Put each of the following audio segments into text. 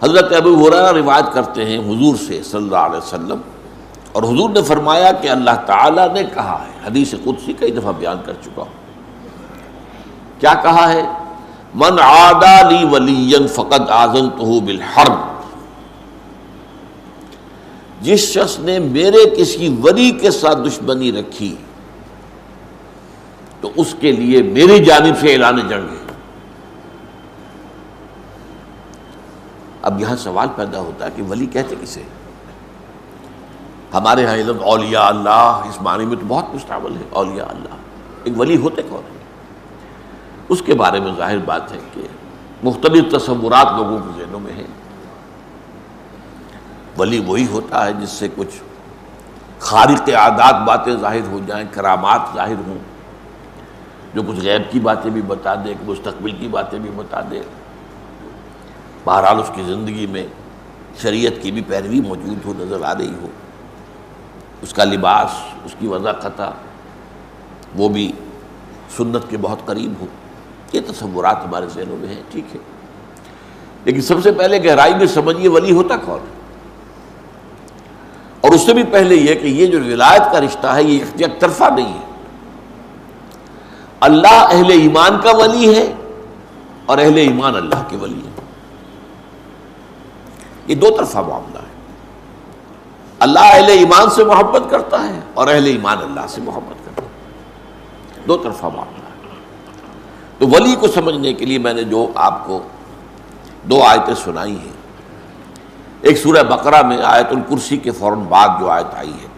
حضرت ابو ہریرہ روایت کرتے ہیں حضور سے صلی اللہ علیہ وسلم، اور حضور نے فرمایا کہ اللہ تعالیٰ نے کہا ہے، حدیث قدسی کئی دفعہ بیان کر چکا ہوں، کیا کہا ہے؟ من عادی لی ولیا فقد آذنتہ بالحرب، جس شخص نے میرے کسی ولی کے ساتھ دشمنی رکھی تو اس کے لیے میری جانب سے اعلان جنگ ہے۔ اب یہاں سوال پیدا ہوتا ہے کہ ولی کہتے کسے؟ ہمارے ہاں علم اولیاء اللہ اس معنی میں تو بہت مستعمل ہے، اولیاء اللہ، ایک ولی ہوتے کون ہیں؟ اس کے بارے میں ظاہر بات ہے کہ مختلف تصورات لوگوں کے ذہنوں میں ہیں۔ ولی وہی ہوتا ہے جس سے کچھ خارق عادات باتیں ظاہر ہو جائیں، کرامات ظاہر ہوں، جو کچھ غیب کی باتیں بھی بتا دے، مستقبل کی باتیں بھی بتا دے، بہرحال اس کی زندگی میں شریعت کی بھی پیروی موجود ہو، نظر آ رہی ہو، اس کا لباس، اس کی وضاحت وہ بھی سنت کے بہت قریب ہو۔ یہ تصورات ہمارے ذہنوں میں ہیں، ٹھیک ہے، لیکن سب سے پہلے گہرائی میں سمجھیے ولی ہوتا کون ہے، اور اس سے بھی پہلے یہ کہ یہ جو ولایت کا رشتہ ہے یہ یک طرفہ نہیں ہے۔ اللہ اہل ایمان کا ولی ہے اور اہل ایمان اللہ کے ولی ہے، یہ دو طرفہ معاملہ ہے۔ اللہ اہل ایمان سے محبت کرتا ہے اور اہل ایمان اللہ سے محبت کرتا ہے، دو طرفہ معاملہ ہے۔ تو ولی کو سمجھنے کے لیے میں نے جو آپ کو دو آیتیں سنائی ہیں، ایک سورہ بقرہ میں آیت الکرسی کے فوراً بعد جو آیت آئی ہے،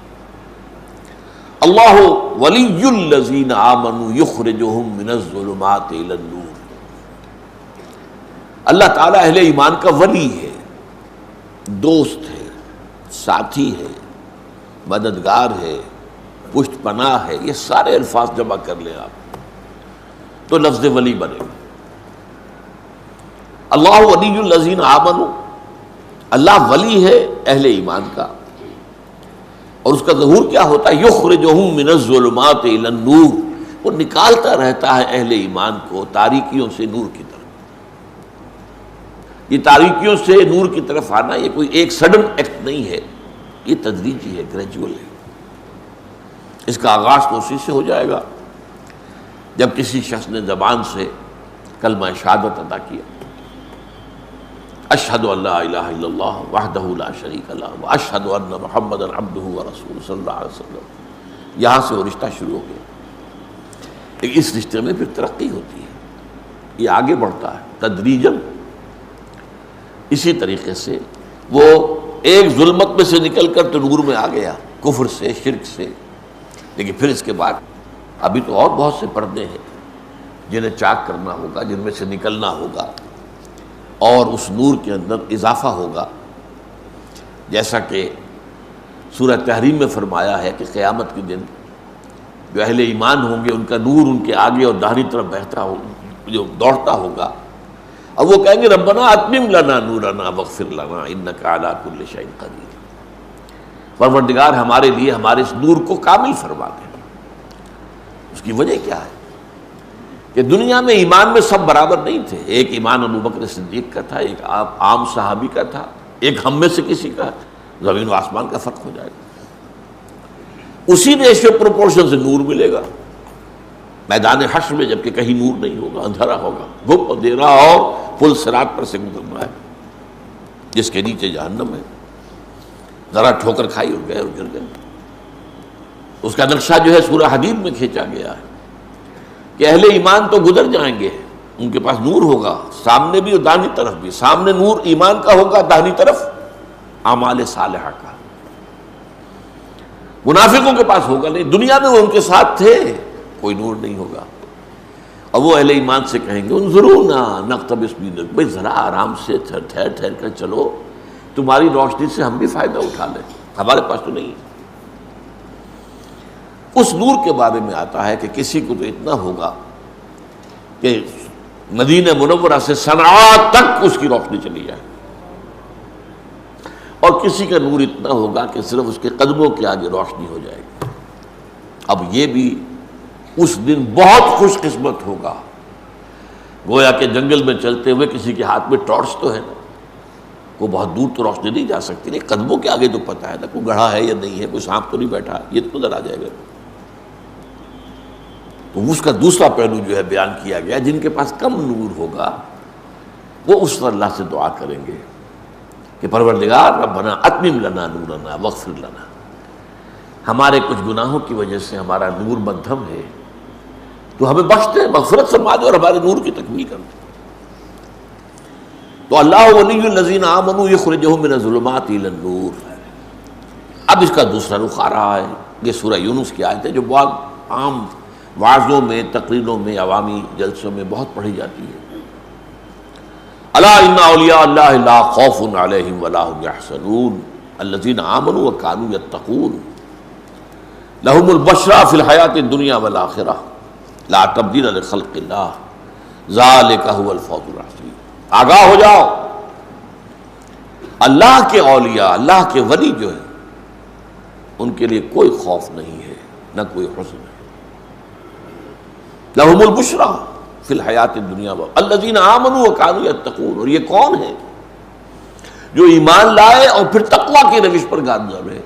اللہ ولی الذین آمنوا یخرجہم من الظلمات الی النور، اللہ تعالیٰ اہل ایمان کا ولی ہے، دوست ہے، ساتھی ہے، مددگار ہے، پشت پناہ ہے، یہ سارے الفاظ جمع کر لیں آپ تو لفظ ولی بنے گا۔ اللہ ولی الذین آمنوا، اللہ ولی ہے اہل ایمان کا، اور اس کا ظہور کیا ہوتا ہے؟ یخرجہم من الظلمات الی النور، وہ نکالتا رہتا ہے اہل ایمان کو تاریکیوں سے نور کی طرف۔ یہ تاریکیوں سے نور کی طرف آنا یہ کوئی ایک سڈن ایکٹ نہیں ہے، یہ تدریجی ہے، گریجول ہے۔ اس کا آغاز تو اسی سے ہو جائے گا جب کسی شخص نے زبان سے کلمہ شہادت ادا کیا، اشہد ان لا الہ الا اللہ وحدہ لا شریک لہ واشہد ان محمدا عبدہ ورسولہ صلی اللہ علیہ وسلم، یہاں سے وہ رشتہ شروع ہو گیا۔ لیکن اس رشتے میں پھر ترقی ہوتی ہے، یہ آگے بڑھتا ہے تدریجاً۔ اسی طریقے سے وہ ایک ظلمت میں سے نکل کر تو نور میں آ گیا، کفر سے، شرک سے، لیکن پھر اس کے بعد ابھی تو اور بہت سے پردے ہیں جنہیں چاک کرنا ہوگا، جن میں سے نکلنا ہوگا اور اس نور کے اندر اضافہ ہوگا، جیسا کہ سورہ تحریم میں فرمایا ہے کہ قیامت کے دن جو اہل ایمان ہوں گے ان کا نور ان کے آگے اور داہنی طرف بہتا ہو، جو دوڑتا ہوگا، اب وہ کہیں گے ربنا اتمم لنا نورنا واغفر لنا انک علی کل شیء قدیر، پروردگار ہمارے لیے ہمارے اس نور کو کامل فرما دے۔ اس کی وجہ کیا ہے کہ دنیا میں ایمان میں سب برابر نہیں تھے، ایک ایمان ابو بکر صدیق کا تھا، ایک عام صحابی کا تھا، ایک ہم میں سے کسی کا، زمین و آسمان کا فرق ہو جائے گا۔ اسی ریشیو پروپورشن سے نور ملے گا میدان حشر میں، جبکہ کہیں نور نہیں ہوگا، اندھیرا ہوگا، دھوپ اندھیرا، اور پل صراط پر سے گزرنا ہے جس کے نیچے جہنم ہے، ذرا ٹھوکر کھائی اور گئے اور گر گئے۔ اس کا نقشہ جو ہے سورہ حدید میں کھینچا گیا ہے کہ اہل ایمان تو گزر جائیں گے، ان کے پاس نور ہوگا سامنے بھی اور داہنی طرف بھی، سامنے نور ایمان کا ہوگا، داہنی طرف اعمال صالحہ کا۔ منافقوں کے پاس ہوگا نہیں، دنیا میں وہ ان کے ساتھ تھے، کوئی نور نہیں ہوگا۔ اور وہ اہل ایمان سے کہیں گے انظرونا نقتبس من نورکم، بھائی ذرا آرام سے ٹھہر ٹھہر کر چلو، تمہاری روشنی سے ہم بھی فائدہ اٹھا لیں، ہمارے پاس تو نہیں ہے۔ اس نور کے بارے میں آتا ہے کہ کسی کو تو اتنا ہوگا کہ مدینہ منورہ سے صنعاء تک اس کی روشنی چلی جائے، اور کسی کا نور اتنا ہوگا کہ صرف اس کے قدموں کے آگے روشنی ہو جائے گی۔ اب یہ بھی اس دن بہت خوش قسمت ہوگا، گویا کہ جنگل میں چلتے ہوئے کسی کے ہاتھ میں ٹارچ تو ہے نا، وہ بہت دور تو روشنی نہیں جا سکتی، نہیں قدموں کے آگے تو پتہ ہے نا کوئی گڑھا ہے یا نہیں ہے، کوئی سانپ تو نہیں بیٹھا، یہ تو نظر آ جائے گا۔ تو اس کا دوسرا پہلو جو ہے بیان کیا گیا، جن کے پاس کم نور ہوگا وہ اس پر اللہ سے دعا کریں گے کہ پروردگار ربنا اتمم لنا نورنا واغفر لنا، ہمارے کچھ گناہوں کی وجہ سے ہمارا نور مدھم ہے، تو ہمیں بخش دے، مغفرت فرما دے اور ہمارے نور کی تکمیل کر دے۔ تو اللہ ولی الذین آمنوا یخرجہم من الظلمات الی النور۔ اب اس کا دوسرا رخ آ رہا ہے، یہ سورہ یونس کی آیت ہے جو بہت عام وعظوں میں، تقریروں میں، عوامی جلسوں میں بہت پڑھی جاتی ہے۔ الا ان اولیاء اللہ لا خوف علیہم ولا هم یحزنون الذین آمنوا وکانوا یتقون لهم البشرى فی الحیاۃ الدنیا والآخرہ لا تبدیل لخلق اللہ ذالک هو الفوز العظیم۔ آگاہ ہو جاؤ، اللہ کے اولیاء، اللہ کے ولی جو ہیں ان کے لیے کوئی خوف نہیں ہے، نہ کوئی حزن ہے۔ لہم البشریٰ فی الحیات الدنیا الذین آمنوا وکانوا یتقون، اور یہ کون ہے جو ایمان لائے اور پھر تقوی کی روش پر گامزن رہے۔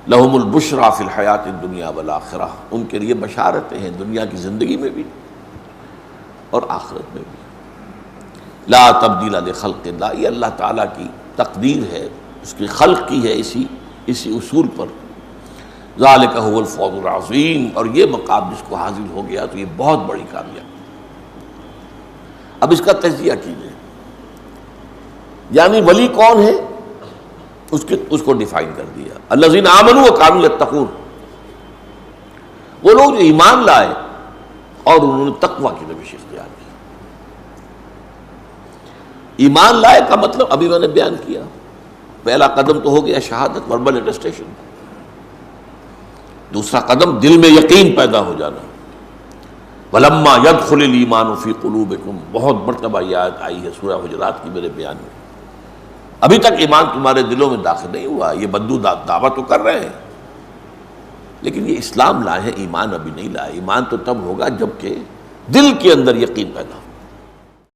لہم البشریٰ فی الحیات الدنیا والآخرہ، ان کے لیے بشارتیں ہیں دنیا کی زندگی میں بھی اور آخرت میں بھی۔ لا تبدیل لخلق اللہ، یہ اللہ تعالیٰ کی تقدیر ہے، اس کی خلق کی ہے اسی اصول پر۔ ذالک هو الفوز العظیم، اور یہ مقام جس کو حاصل ہو گیا تو یہ بہت بڑی کامیابی۔ اب اس کا تجزیہ کیجیے، یعنی ولی کون ہے اس کو ڈیفائن کر دیا۔ الذین آمنوا وکانوا یتقون، وہ لوگ جو ایمان لائے اور انہوں نے تقوی کی روش اختیار کی۔ ایمان لائے کا مطلب ابھی میں نے بیان کیا، پہلا قدم تو ہو گیا شہادت، وربل اٹیسٹیشن، دوسرا قدم دل میں یقین پیدا ہو جانا۔ وَلَمَّا يَدْخُلِ الْإِيمَانُ فِي قُلُوبِكُمْ، بہت مرتبہ یہ آیت آئی ہے سورہ حجرات کی میرے بیان میں۔ ابھی تک ایمان تمہارے دلوں میں داخل نہیں ہوا، یہ بدو دعویٰ تو کر رہے ہیں لیکن یہ اسلام لائے ہیں، ایمان ابھی نہیں لائے۔ ایمان تو تب ہوگا جب کہ دل کے اندر یقین پیدا ہو۔